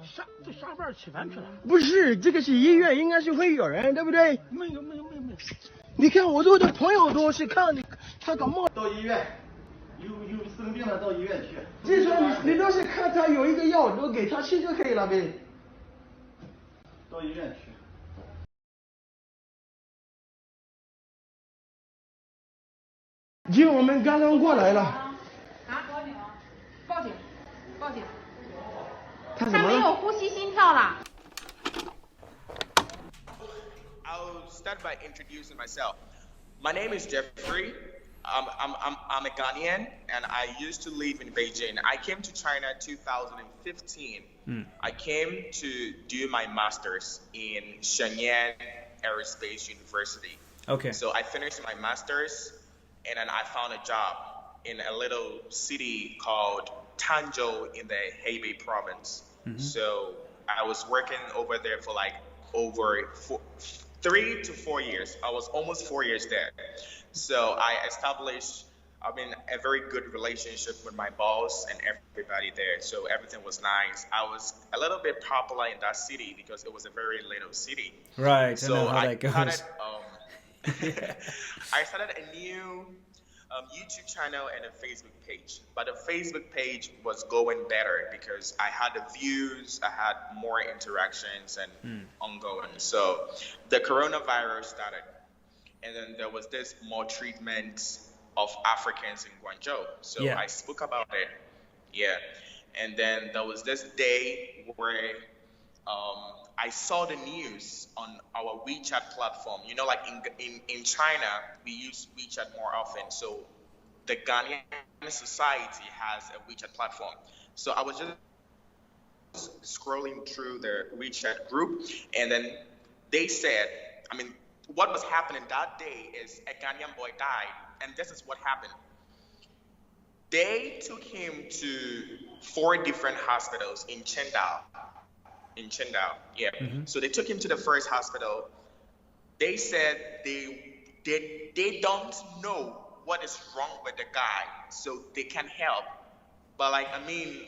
上班吃饭去了。不是，这个是医院，应该是会有人，对不对？没有。你看我的朋友都是看他感冒到医院，有生病了到医院去。这时候你都是看他有一个药，都给他吃就可以了呗。到医院去。姐，我们刚刚过来了。啊，报警！他怎么了？没有呼吸心跳了。I'll start by introducing myself. My name is Jeffry. I'm a Ghanian, and I used to live in Beijing. I came to China 2015. I came to do my master's in Shenyang Aerospace University. Okay. So I finished my master's, and then I found a job in a little city called Tanzhou in the Hebei province. So I was working over there for like over 3 to 4 years. I was almost 4 years there. So I established, a very good relationship with my boss and everybody there. So everything was nice. I was a little bit popular in that city because it was a very little city. Right. So I know how I that goes. I started a new YouTube channel and a Facebook page. But the Facebook page was going better because I had the views, I had more interactions and ongoing. So the coronavirus started. And then there was this mistreatment of Africans in Guangzhou. So I spoke about it. Yeah. And then there was this day where I saw the news on our WeChat platform. You know, like in China, we use WeChat more often. So the Ghanaian society has a WeChat platform. So I was just scrolling through the WeChat group, and then they said, what was happening that day is a Ghanaian boy died, and this is what happened. They took him to 4 different hospitals in Qingdao. So they took him to the first hospital. They said they don't know what is wrong with the guy, so they can help. But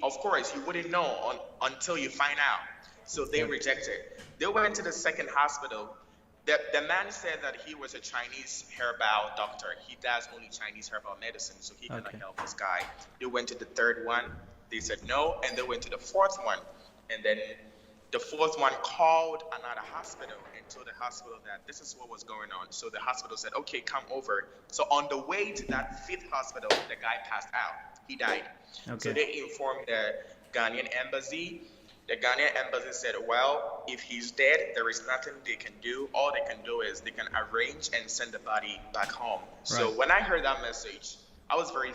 of course, you wouldn't know until you find out. So they rejected. They went to the second hospital. The man said that he was a Chinese herbal doctor. He does only Chinese herbal medicine, so he cannot help this guy. They went to the third one. They said no, and they went to the fourth one. And then the fourth one called another hospital and told the hospital that this is what was going on. So the hospital said, okay, come over. So on the way to that 5th hospital, the guy passed out. He died. So they informed the Ghanaian embassy. The Ghanaian embassy said, well, if he's dead, there is nothing they can do. All they can do is they can arrange and send the body back home. Right. So when I heard that message, I was very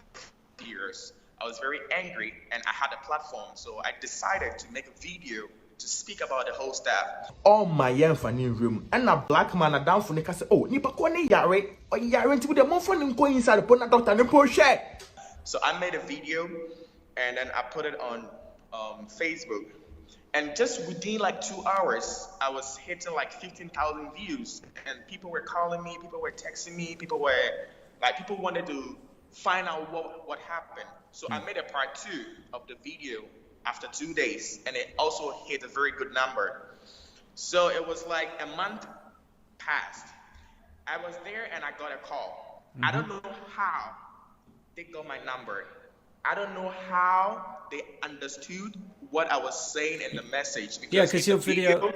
furious. I was very angry, and I had a platform. So I decided to make a video to speak about the whole staff. All my young funny room, and a black man a down for the castle. Oh, Nipa Kone Yare, or Yare to the more fun and go inside upon a doctor and push it. So I made a video, and then I put it on Facebook. And just within like 2 hours, I was hitting like 15,000 views, and people were calling me, people were texting me, people wanted to find out what happened. So I made a part 2 of the video after 2 days, and it also hit a very good number. So it was like a month passed. I was there and I got a call. I don't know how they got my number. I don't know how they understood what I was saying in the message. Because your video,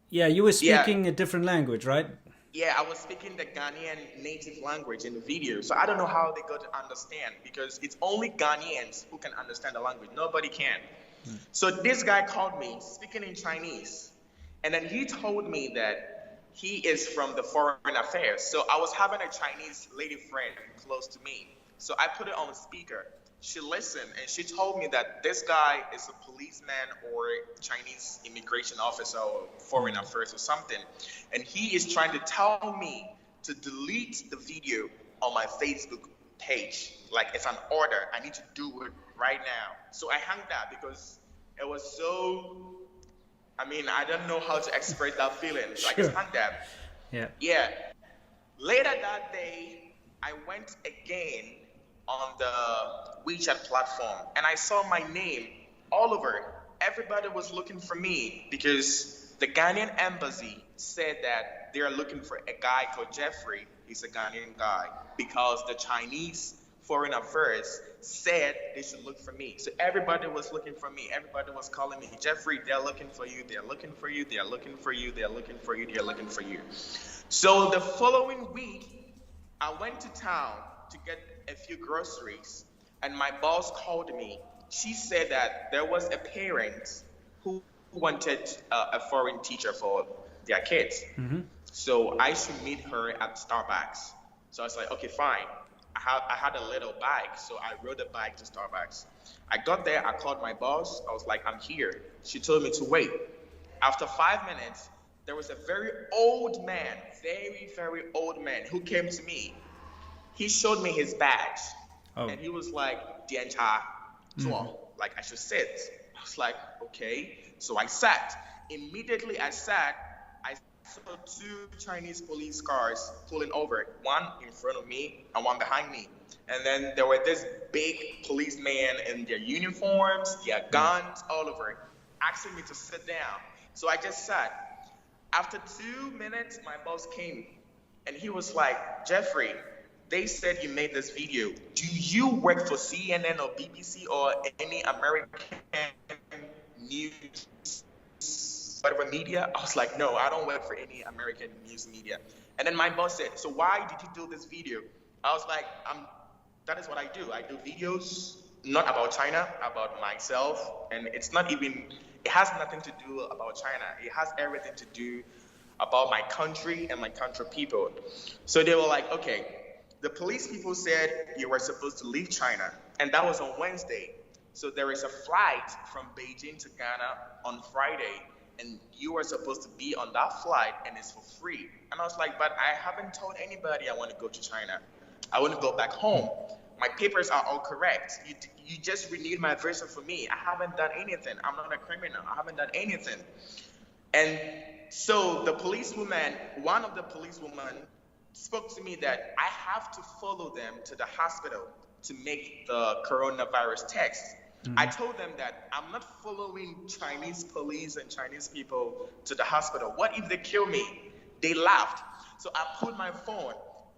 you were speaking a different language, right? Yeah, I was speaking the Ghanaian native language in the video. So I don't know how they got to understand, because it's only Ghanaians who can understand the language. Nobody can. So this guy called me speaking in Chinese. And then he told me that he is from the foreign affairs. So I was having a Chinese lady friend close to me. So I put it on speaker. She listened, and she told me that this guy is a policeman or Chinese immigration officer or foreign affairs or something. And he is trying to tell me to delete the video on my Facebook page. Like, it's an order. I need to do it right now. So I hung that because it was so, I don't know how to express that feeling. So I just hung that. Yeah. Later that day, I went again on the WeChat platform, and I saw my name all over everybody was looking for me because the Ghanaian embassy said that they are looking for a guy called Jeffry. He's a Ghanaian guy because the Chinese Foreign Affairs said they should look for me. So everybody was looking for me. Everybody was calling me, Jeffrey, they're looking for you. They're looking for you. They're looking for you. They're looking for you. They're looking for you. So the following week, I went to town to get a few groceries, and my boss called me. She said that there was a parent who wanted a foreign teacher for their kids. So I should meet her at Starbucks. So I was like, okay, fine. I had a little bike, so I rode a bike to Starbucks. I got there, I called my boss. I was like, I'm here. She told me to wait. After 5 minutes, there was a very old man, very, very old man who came to me. He showed me his badge, and he was like, Diancha, like I should sit. I was like, okay. So I sat. Immediately I sat, I saw 2 Chinese police cars pulling over, one in front of me and one behind me. And then there were this big policemen in their uniforms, their guns, all over, asking me to sit down. So I just sat. After 2 minutes, my boss came, and he was like, Jeffrey, they said you made this video. Do you work for CNN or BBC or any American news, whatever media? I was like, no, I don't work for any American news media. And then my boss said, so why did you do this video? I was like, that is what I do. I do videos, not about China, about myself. And it's not even, it has nothing to do about China. It has everything to do about my country and my country people. So they were like, okay, the police people said you were supposed to leave China. And that was on Wednesday. So there is a flight from Beijing to Ghana on Friday. And you were supposed to be on that flight, and it's for free. And I was like, but I haven't told anybody I want to go to China. I want to go back home. My papers are all correct. You just renewed my visa for me. I haven't done anything. I'm not a criminal. I haven't done anything. And so the policewoman, one of the policewomen, spoke to me that I have to follow them to the hospital to make the coronavirus test. I told them that I'm not following Chinese police and Chinese people to the hospital. What if they kill me? They laughed. So I pulled my phone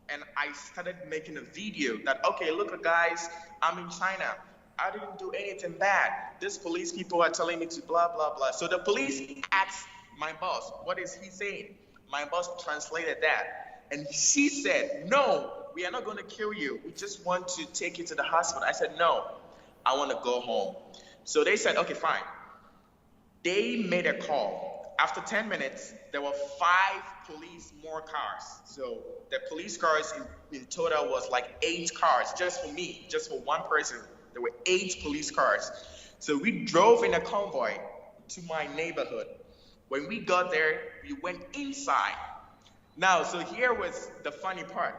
and I started making a video that, okay, look guys, I'm in China. I didn't do anything bad. These police people are telling me to blah, blah, blah. So the police asked my boss, what is he saying? My boss translated that. And she said, no, we are not going to kill you. We just want to take you to the hospital. I said, no, I want to go home. So they said, okay, fine. They made a call. After 10 minutes, there were 5 police more cars. So the police cars in total was like 8 cars just for me, just for one person. There were 8 police cars. So we drove in a convoy to my neighborhood. When we got there, we went inside. Now, so here was the funny part.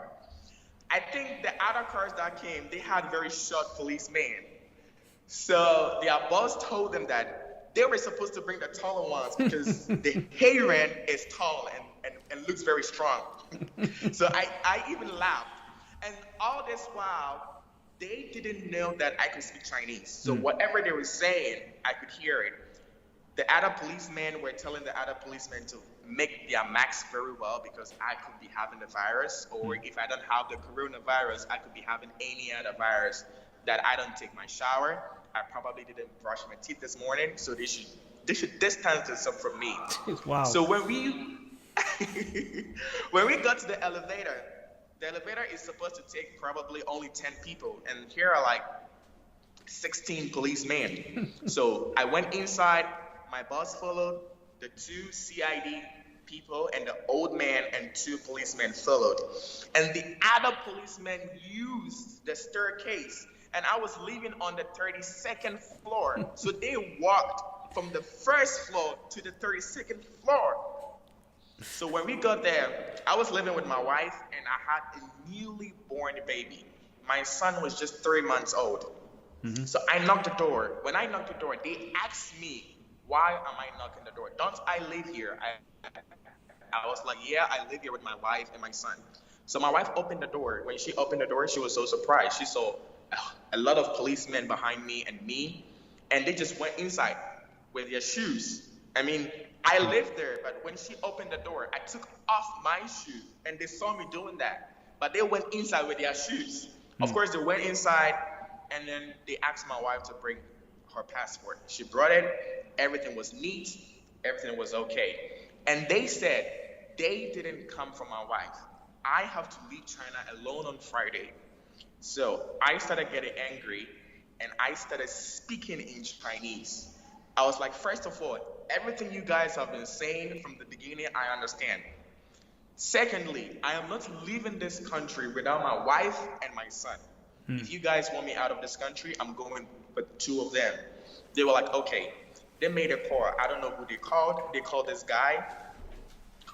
I think the other cars that came, they had very short policemen. So their boss told them that they were supposed to bring the taller ones because the Heron is tall and looks very strong. So I even laughed. And all this while, they didn't know that I could speak Chinese. So whatever they were saying, I could hear it. The other policemen were telling the other policemen to make their masks very well because I could be having the virus, or if I don't have the coronavirus, I could be having any other virus. That I don't take my shower. I probably didn't brush my teeth this morning, so they should distance themselves from me. Wow. So when we got to the elevator is supposed to take probably only 10 people, and here are like 16 policemen. So I went inside. My boss followed. The 2 CID people and the old man and 2 policemen followed. And the other policeman used the staircase. And I was living on the 32nd floor. So they walked from the first floor to the 32nd floor. So when we got there, I was living with my wife and I had a newly born baby. My son was just 3 months old. So I knocked the door. When I knocked the door, they asked me, why am I knocking the door? Don't I live here? I was like, yeah, I live here with my wife and my son. So my wife opened the door. When she opened the door, she was so surprised. She saw a lot of policemen behind me, and they just went inside. with your shoes. I mean, I lived there, but when she opened the door, I took off my shoe, and they saw me doing that. But they went inside with their shoes. Of course, they went inside, and then they asked my wife to bring her passport. She brought it. Everything was neat. Everything was okay. And they said they didn't come for my wife. I have to leave China alone on Friday. So I started getting angry, and I started speaking in Chinese. I was like, first of all, everything you guys have been saying from the beginning, I understand. Secondly, I am not leaving this country without my wife and my son. If you guys want me out of this country, I'm going with 2 of them. They were like, okay. They made a call. I don't know who they called. They called this guy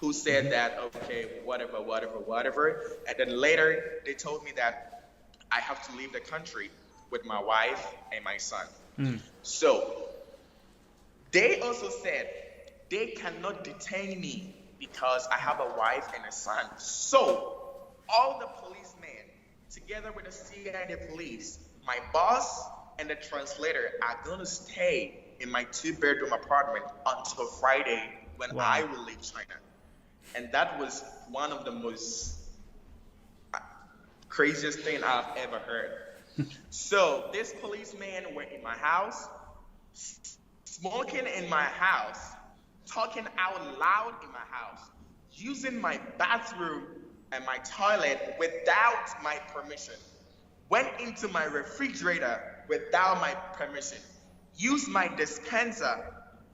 who said that, okay, whatever. And then later, they told me that I have to leave the country with my wife and my son. So they also said they cannot detain me because I have a wife and a son. So all the policemen, together with the CID police, my boss and the translator are going to stay in my 2-bedroom apartment until Friday when I will leave China. And that was one of the most craziest thing I've ever heard. So this policeman were in my house, smoking in my house, talking out loud in my house, using my bathroom and my toilet without my permission, went into my refrigerator without my permission, used my dispenser,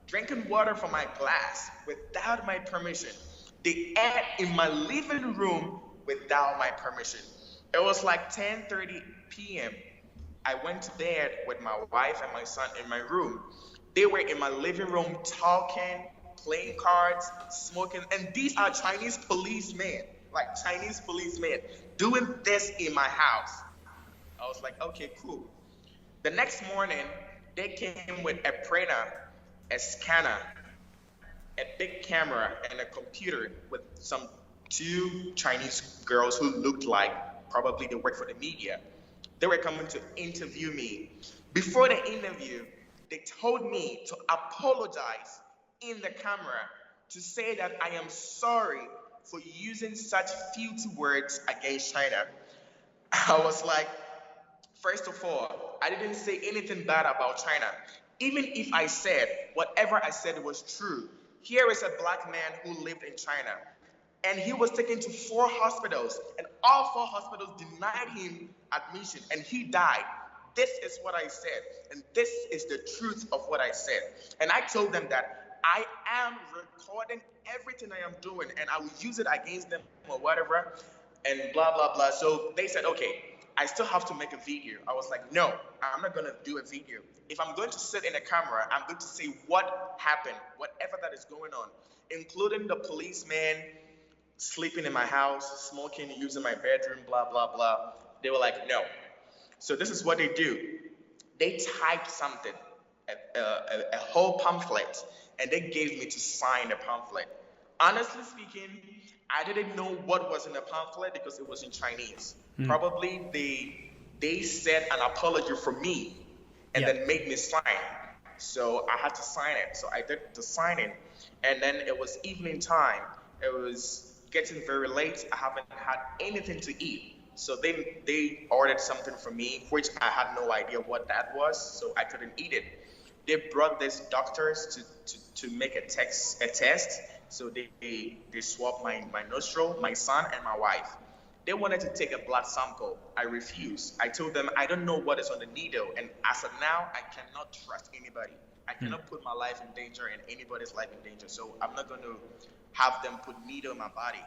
drinking water from my glass without my permission. They ate in my living room without my permission. It was like 10:30 p.m. I went to bed with my wife and my son in my room. They were in my living room talking, playing cards, smoking, and these are Chinese policemen, doing this in my house. I was like, okay, cool. The next morning, they came with a printer, a scanner, a big camera, and a computer with some 2 Chinese girls who looked like probably they work for the media. They were coming to interview me. Before the interview, they told me to apologize in the camera to say that I am sorry for using such filthy words against China. I was like, first of all, I didn't say anything bad about China. Even if I said whatever I said was true, here is a black man who lived in China, and he was taken to 4 hospitals, and all 4 hospitals denied him admission, and he died. This is what I said, and this is the truth of what I said. And I told them that I am recording everything I am doing, and I will use it against them or whatever, and blah, blah, blah. So they said, okay, I still have to make a video. I was like, no, I'm not going to do a video. If I'm going to sit in a camera, I'm going to say what happened, whatever that is going on, including the policeman sleeping in my house, smoking, using my bedroom, blah, blah, blah. They were like, no. So this is what they do. They typed something, a whole pamphlet, and they gave me to sign the pamphlet. Honestly speaking, I didn't know what was in the pamphlet because it was in Chinese. Probably they said an apology for me and then made me sign. So I had to sign it. So I did the signing, and then it was evening time. It was getting very late. I haven't had anything to eat. So they ordered something for me, which I had no idea what that was, so I couldn't eat it. They brought these doctors to make a test. So they swabbed my nostril, my son, and my wife. They wanted to take a blood sample. I refused. I told them I don't know what is on the needle, and as of now, I cannot trust anybody. I cannot put my life in danger and anybody's life in danger. So I'm not going to have them put needle in my body.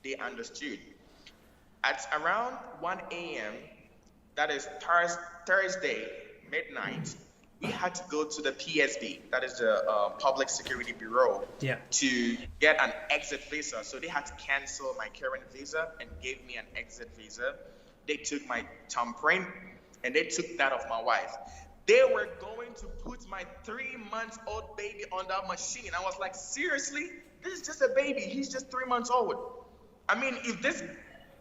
They understood. At around 1 a.m., that is Thursday, midnight, we had to go to the PSB, that is the Public Security Bureau, to get an exit visa. So they had to cancel my current visa and gave me an exit visa. They took my thumbprint and they took that of my wife. They were going to put my 3-month-old baby on that machine. I was like, seriously? This is just a baby. He's just 3 months old. I mean, if this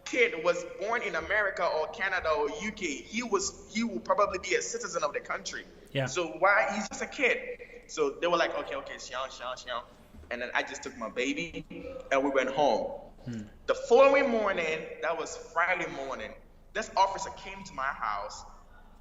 kid was born in America or Canada or UK, he would probably be a citizen of the country. So why? He's just a kid. So they were like, okay, Xiang. And then I just took my baby and we went home. The following morning, that was Friday morning, this officer came to my house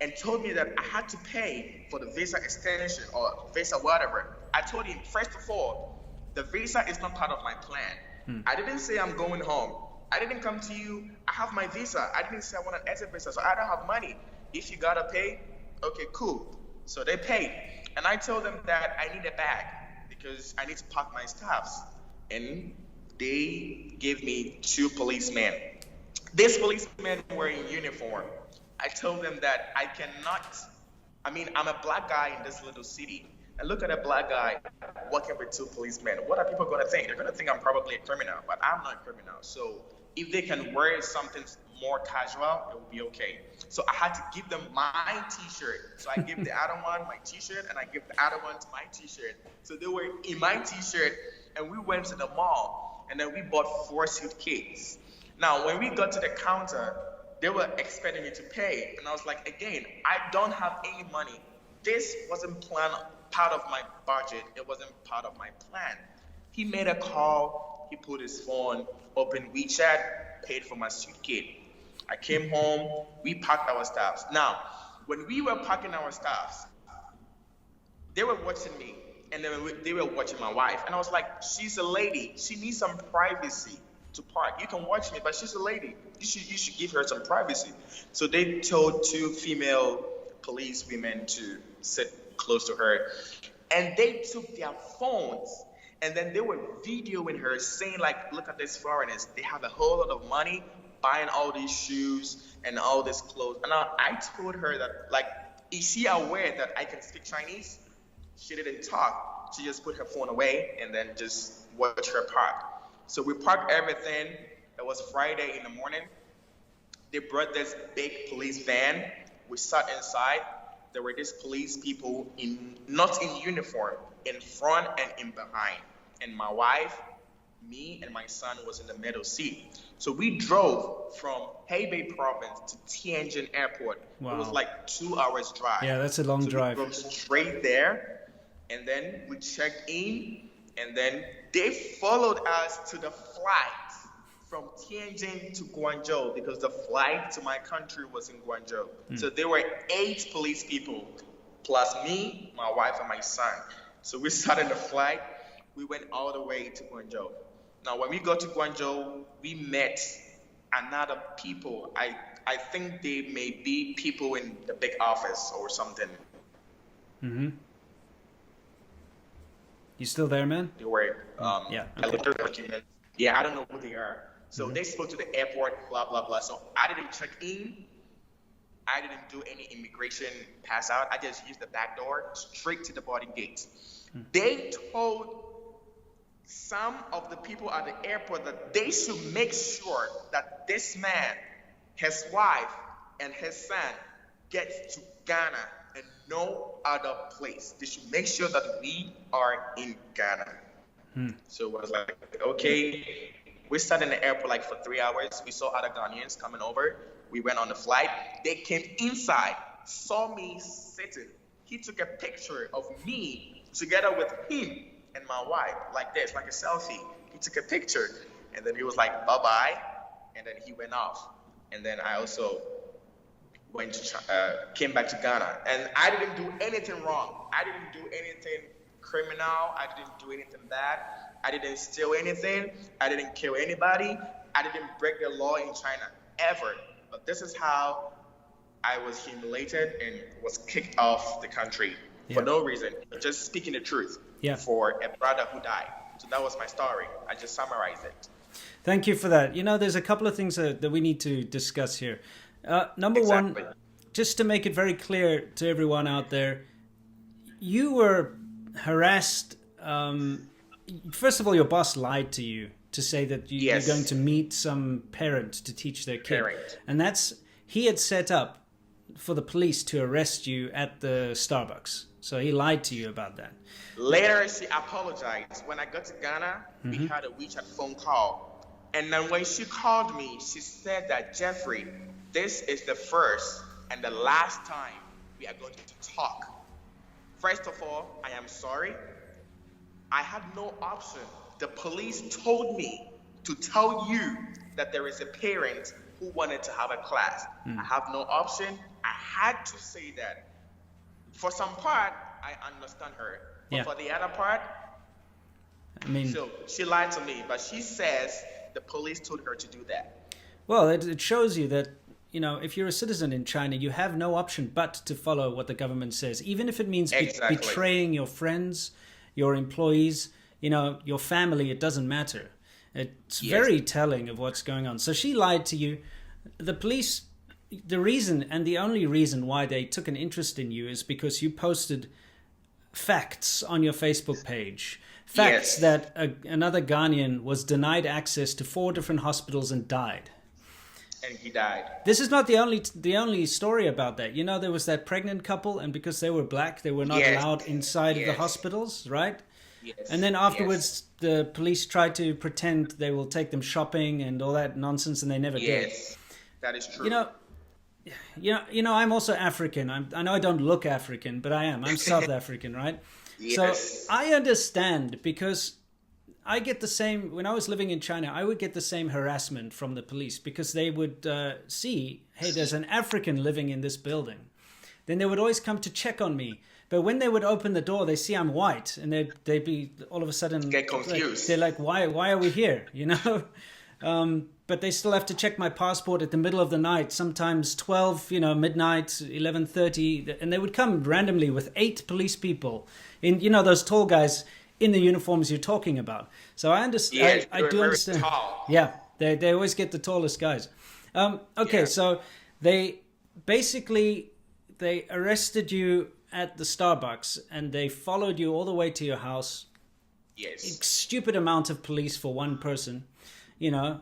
and told me that I had to pay for the visa extension or visa whatever. I told him, first of all, the visa is not part of my plan. I didn't say I'm going home. I didn't come to you, I have my visa. I didn't say I want an exit visa, so I don't have money. If you gotta pay, okay, cool. So they paid. And I told them that I need a bag because I need to pack my stuffs. And they gave me 2 policemen. These policemen were in uniform. I told them that I cannot, I'm a black guy in this little city. And look at a black guy working with 2 policemen. What are people gonna think? They're gonna think I'm probably a criminal, but I'm not a criminal. So if they can wear something more casual, it will be okay. So I had to give them my t-shirt. So I gave the other one my t-shirt and I gave the other one my t-shirt. So they were in my t-shirt and we went to the mall and then we bought 4 suitcases. Now, when we got to the counter, they were expecting me to pay. And I was like, again, I don't have any money. This wasn't part of my budget. It wasn't part of my plan. He made a call. He put his phone, opened WeChat, paid for my suitcase. I came home. We packed our stuffs. Now, when we were packing our stuffs, they were watching me. And then they were watching my wife. And I was like, she's a lady. She needs some privacy to park. You can watch me, but she's a lady. You should give her some privacy. So they told 2 female police women to sit close to her. And they took their phones and then they were videoing her saying like, look at these foreigners. They have a whole lot of money buying all these shoes and all this clothes. And I told her that, like, is she aware that I can speak Chinese? She didn't talk. She just put her phone away and then just watch her park. So we parked everything. It was Friday in the morning. They brought this big police van. We sat inside. There were these police people not in uniform, in front and in behind. And my wife, me, and my son was in the middle seat. So we drove from Hebei province to Tianjin airport. Wow. It was like 2 hours drive. Yeah, that's a long drive. We drove straight there, and then we checked in, and then they followed us to the flight from Tianjin to Guangzhou because the flight to my country was in Guangzhou. So there were 8 police people, plus me, my wife, and my son. So we started the flight. We went all the way to Guangzhou. Now, when we got to Guangzhou, we met another people. I think they may be people in the big office or something. You still there, man? They were, yeah. I looked at the documents. Yeah, I don't know who they are. So they spoke to the airport, blah, blah, blah. So I didn't check in. I didn't do any immigration pass out. I just used the back door straight to the boarding gate. They told some of the people at the airport that they should make sure that this man, his wife, and his son gets to Ghana and no other place. They should make sure that we are in Ghana. So I was like, okay. We sat in the airport like for 3 hours. We saw other Ghanaians coming over. We went on the flight. They came inside, saw me sitting. He took a picture of me together with him and my wife, like this, like a selfie. He took a picture, and then he was like, bye-bye, and then he went off. And then I also came back to Ghana. And I didn't do anything wrong. I didn't do anything criminal. I didn't do anything bad. I didn't steal anything. I didn't kill anybody. I didn't break the law in China, ever. But this is how I was humiliated and was kicked off the country for no reason, just speaking the truth for a brother who died. So that was my story. I just summarized it. Thank you for that. You know, there's a couple of things that we need to discuss here. Number one, just to make it very clear to everyone out there, you were harassed. First of all, your boss lied to you to say that you're going to meet some parent to teach their kid. And he had set up for the police to arrest you at the Starbucks. So he lied to you about that. Later, she apologized. When I got to Ghana, we had a WeChat phone call. And then when she called me, she said that, Jeffrey, this is the first and the last time we are going to talk. First of all, I am sorry. I had no option. The police told me to tell you that there is a parent who wanted to have a class. I have no option. I had to say that. For some part, I understand her. But for the other part, I mean, so she lied to me, but she says the police told her to do that. Well, it shows you that, you know, if you're a citizen in China, you have no option but to follow what the government says, even if it means betraying your friends, your employees, you know, your family. It doesn't matter. It's very telling of what's going on. So she lied to you. The police, the reason and the only reason why they took an interest in you is because you posted facts on your Facebook page. Facts that another Ghanian was denied access to 4 different hospitals and died. And he died. This is not the only story about that. You know, there was that pregnant couple, and because they were black, they were not allowed inside of the hospitals, right? Yes. And then afterwards, the police tried to pretend they will take them shopping and all that nonsense, and they never did. Yes, that is true. You know, I'm also African. I know I don't look African, but I am. I'm South African, right? So I understand, because I get the same, when I was living in China, I would get the same harassment from the police, because they would see, hey, there's an African living in this building. Then they would always come to check on me. But when they would open the door, they see I'm white, and they'd be all of a sudden get confused. They're like, why are we here? You know? But they still have to check my passport at the middle of the night, sometimes 12, midnight, 11:30, and they would come randomly with 8 police people in, those tall guys in the uniforms you're talking about. So I understand. Yes, I do understand. Tall. Yeah, they always get the tallest guys. So they arrested you at the Starbucks, and they followed you all the way to your house. Yes. Stupid amount of police for one person, and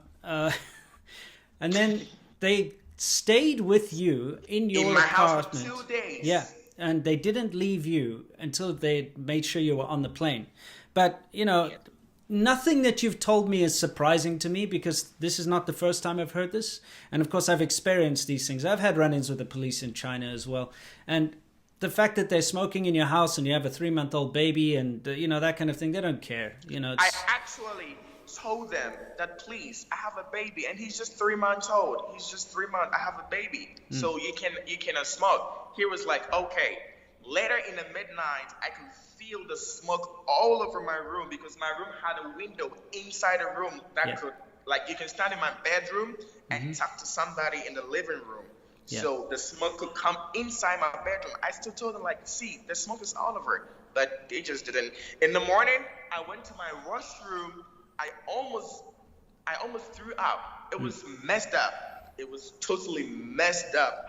then they stayed with you in your apartment. House for 2 days. Yeah, and they didn't leave you until they made sure you were on the plane. But, nothing that you've told me is surprising to me, because this is not the first time I've heard this. And of course, I've experienced these things. I've had run-ins with the police in China as well. And the fact that they're smoking in your house and you have a 3-month-old baby and, that kind of thing, they don't care. I actually told them that, please, I have a baby and he's just 3 months old. He's just 3 months. I have a baby. So you cannot smoke. He was like, okay. Later in the midnight, I could feel the smoke all over my room, because my room had a window inside the room that could, like, you can stand in my bedroom and talk to somebody in the living room. So the smoke could come inside my bedroom. I still told them, like, see, the smoke is all over, but they just didn't. In the morning, I went to my washroom. I almost threw up. It was messed up. It was totally messed up.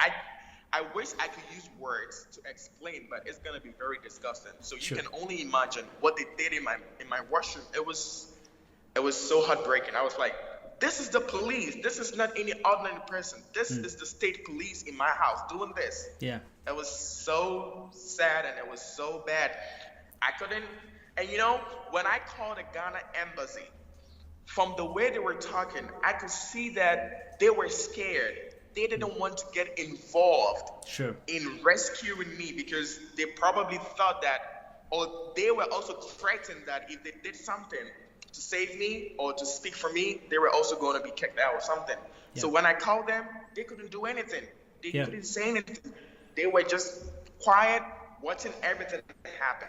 I wish I could use words to explain, but it's gonna be very disgusting. So you can only imagine what they did in my washroom. It was so heartbreaking. I was like, this is the police. This is not any ordinary person. This is the state police in my house doing this. Yeah. It was so sad, and it was so bad. I couldn't. And when I called the Ghana embassy, from the way they were talking, I could see that they were scared. They didn't want to get involved in rescuing me, because they probably thought that, or they were also threatened that if they did something to save me or to speak for me, they were also going to be kicked out or something. Yeah. So when I called them, they couldn't do anything. They couldn't say anything. They were just quiet, watching everything happen.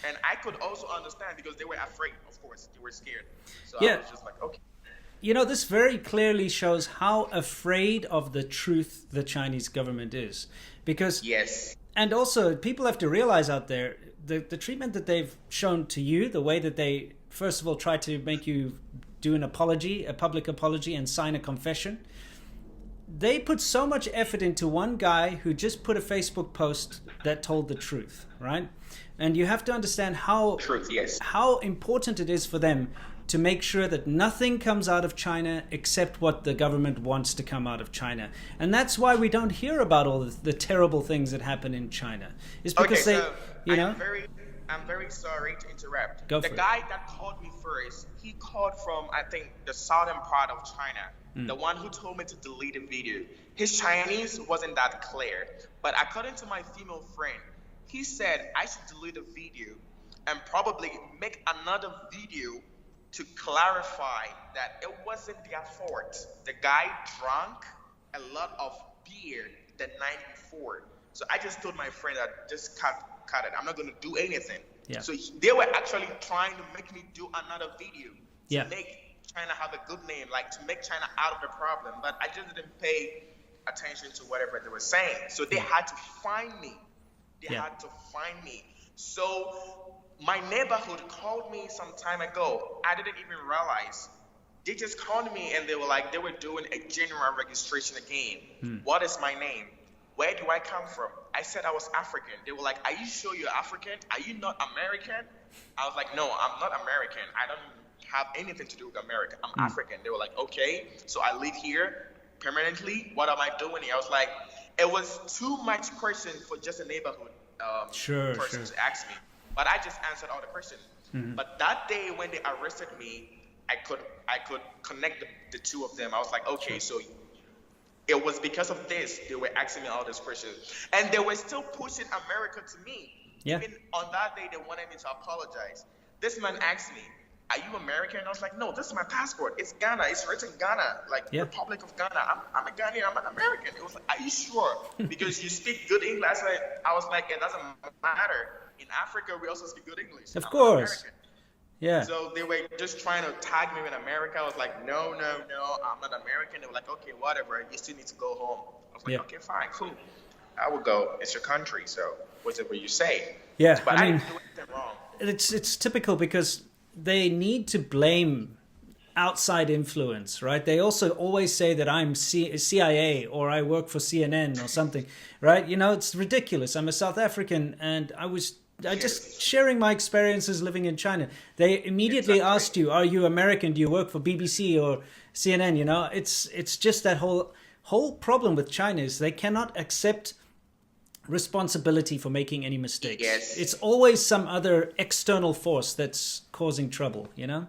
And I could also understand, because they were afraid, of course. They were scared. So I was just like, okay. This very clearly shows how afraid of the truth the Chinese government is. Because, and also, people have to realize out there, the treatment that they've shown to you, the way that they, first of all, try to make you do an apology, a public apology, and sign a confession. They put so much effort into one guy who just put a Facebook post that told the truth, right? And you have to understand how important it is for them to make sure that nothing comes out of China except what the government wants to come out of China. And that's why we don't hear about all the terrible things that happen in China. It's because I'm very sorry to interrupt. The guy that called me first, he called from, I think, the southern part of China. The one who told me to delete the video. His Chinese wasn't that clear. But according to my female friend, he said I should delete the video and probably make another video to clarify that it wasn't their fault. The guy drank a lot of beer the night before. So I just told my friend that just cut it. I'm not going to do anything. Yeah. So they were actually trying to make me do another video Yeah. to make China have a good name, like to make China out of the problem. But I just didn't pay attention to whatever they were saying. So they had to find me. So my neighborhood called me some time ago. I didn't even realize. They just called me and they were like, they were doing a genuine registration again. What is my name? Where do I come from? I said I was African. They were like, are you sure you're African? Are you not American? I was like, no, I'm not American. I don't have anything to do with America. I'm African. They were like, okay, so I live here permanently. What am I doing here? I was like, it was too much question for just a neighborhood person to ask me. But I just answered all the questions. But that day when they arrested me, I could connect the two of them. I was like, okay, so it was because of this they were asking me all these questions, and they were still pushing America to me. Yeah. Even on that day, they wanted me to apologize. This man asked me, "Are you American?" I was like, "No, this is my passport. It's Ghana. It's written Ghana, like Republic of Ghana. I'm a Ghanaian. I'm an American." It was like, "Are you sure? Because you speak good English." I was like, "It doesn't matter. In Africa, we also speak good English." Of course. Yeah. So they were just trying to tag me in America. I was like, no, I'm not American. They were like, okay, whatever. You still need to go home. I was like, okay, fine, cool. I will go. It's your country, so whatever you say. Yeah, But I mean, didn't do anything wrong. it's typical because they need to blame outside influence, right? They also always say that I'm CIA or I work for CNN or something, right? You know, it's ridiculous. I'm a South African and I just sharing my experiences living in China. They immediately asked you, are you American? Do you work for BBC or CNN? You know, it's just that whole problem with China is they cannot accept responsibility for making any mistakes. Yes. It's always some other external force that's causing trouble, you know?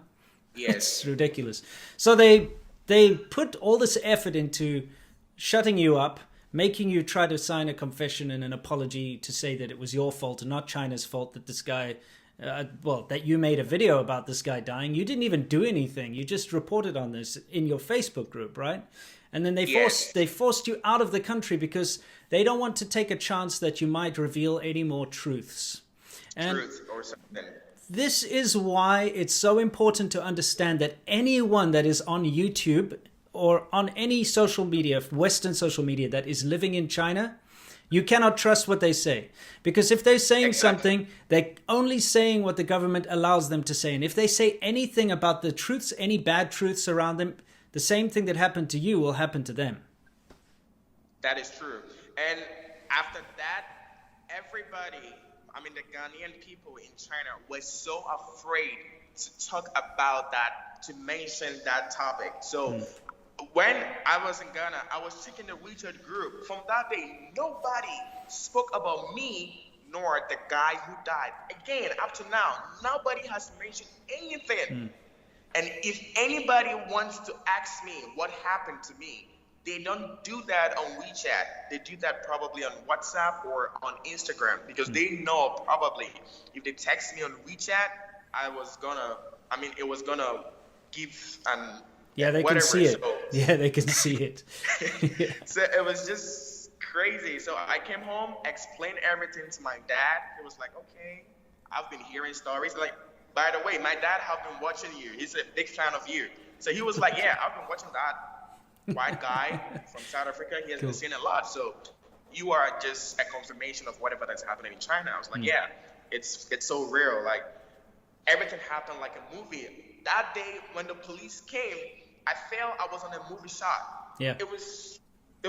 Yes. It's ridiculous. So they put all this effort into shutting you up, making you try to sign a confession and an apology to say that it was your fault and not China's fault that this guy, that you made a video about this guy dying. You didn't even do anything. You just reported on this in your Facebook group, right? And then they forced you out of the country because they don't want to take a chance that you might reveal any more truths. And Truth or something. this is why it's so important to understand that anyone that is on YouTube or on any social media, Western social media, that is living in China, you cannot trust what they say. Because if they're saying something, they're only saying what the government allows them to say. And if they say anything about the truths, any bad truths around them, the same thing that happened to you will happen to them. That is true. And after that, everybody, the Ghanaian people in China were so afraid to talk about that, to mention that topic. So when I was in Ghana, I was checking the WeChat group. From that day, nobody spoke about me nor the guy who died. Again, up to now, nobody has mentioned anything. And if anybody wants to ask me what happened to me, they don't do that on WeChat. They do that probably on WhatsApp or on Instagram because they know probably if they text me on WeChat, it was gonna give an yeah, they whatever, can see it. so. Yeah, they can see it. So it was just crazy. So I came home, explained everything to my dad. He was like, okay, I've been hearing stories. Like, by the way, my dad has been watching you. He's a big fan of you. So he was like, yeah, I've been watching that white guy from South Africa. He has been seeing a lot. So you are just a confirmation of whatever that's happening in China. I was like, yeah, it's so real. Like, everything happened like a movie. That day when the police came, I felt I was on a movie shot. Yeah. It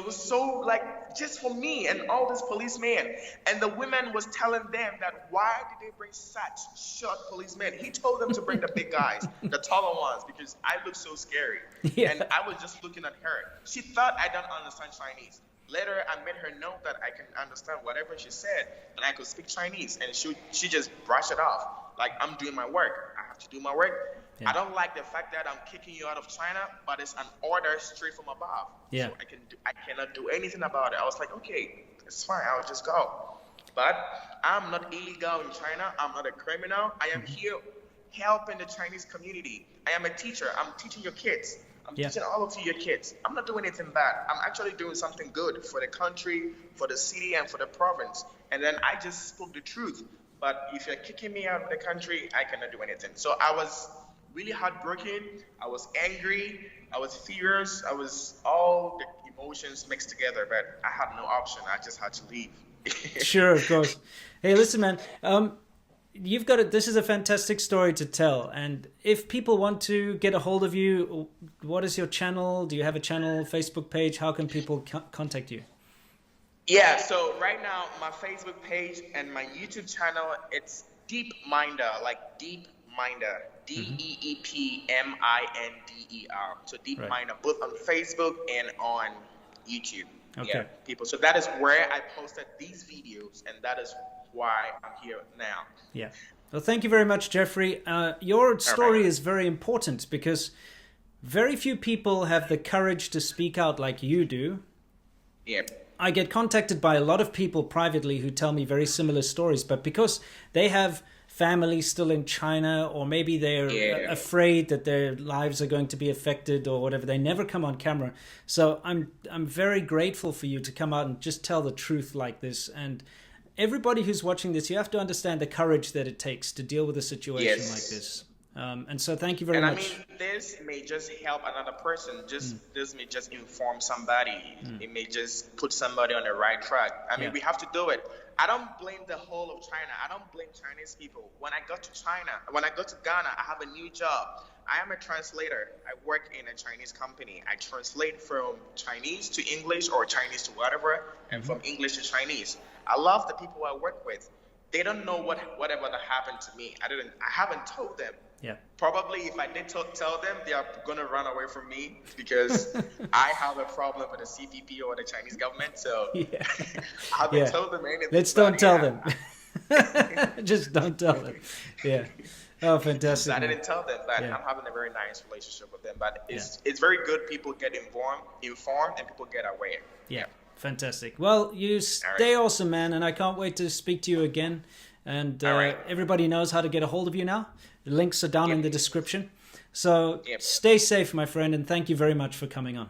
was so like just for me and all these policemen. And the women was telling them that why did they bring such short policemen? He told them to bring the big guys, the taller ones, because I look so scary. Yeah. And I was just looking at her. She thought I don't understand Chinese. Later, I made her know that I can understand whatever she said and I could speak Chinese. And she just brushed it off. Like, I'm doing my work. I have to do my work. Yeah. I don't like the fact that I'm kicking you out of China, but it's an order straight from above. Yeah. So I cannot do anything about it. I was like, okay, it's fine. I'll just go. But I'm not illegal in China. I'm not a criminal. I am here helping the Chinese community. I am a teacher. I'm teaching your kids. I'm teaching all of you your kids. I'm not doing anything bad. I'm actually doing something good for the country, for the city, and for the province. And then I just spoke the truth. But if you're kicking me out of the country, I cannot do anything. So I was really heartbroken. I was angry. I was furious. I was all the emotions mixed together. But I had no option. I just had to leave. Sure, of course. Hey, listen, man. You've got it. This is a fantastic story to tell. And if people want to get a hold of you, what is your channel? Do you have a channel, Facebook page? How can people contact you? Yeah, so right now, my Facebook page and my YouTube channel, it's DeepMinder, like DeepMinder, DeepMinder. So DeepMinder, both on Facebook and on YouTube. Okay. Yeah, people. So that is where I posted these videos, and that is why I'm here now. Yeah. Well, thank you very much, Jeffrey. Your story is very important because very few people have the courage to speak out like you do. Yeah. I get contacted by a lot of people privately who tell me very similar stories, but because they have family still in China, or maybe they're afraid that their lives are going to be affected or whatever, they never come on camera. So I'm very grateful for you to come out and just tell the truth like this. And everybody who's watching this, you have to understand the courage that it takes to deal with a situation like this. And so thank you very much. And I mean, this may just help another person. This may just inform somebody. It may just put somebody on the right track. I mean, we have to do it. I don't blame the whole of China. I don't blame Chinese people. When I go to Ghana, I have a new job. I am a translator. I work in a Chinese company. I translate from Chinese to English or Chinese to whatever, and from English to Chinese. I love the people I work with. They don't know whatever that happened to me. I haven't told them. Yeah. Probably if I did tell them, they are going to run away from me because I have a problem with the CPP or the Chinese government. So I haven't told them anything. Let's don't tell them. Just don't tell them. Yeah. Oh, fantastic. So I didn't tell them, but I'm having a very nice relationship with them. But it's very good. People get informed, and people get aware. Yeah. Fantastic. Well, you stay awesome, man, and I can't wait to speak to you again. And everybody knows how to get a hold of you now. The links are down in the description. So stay safe, my friend, and thank you very much for coming on.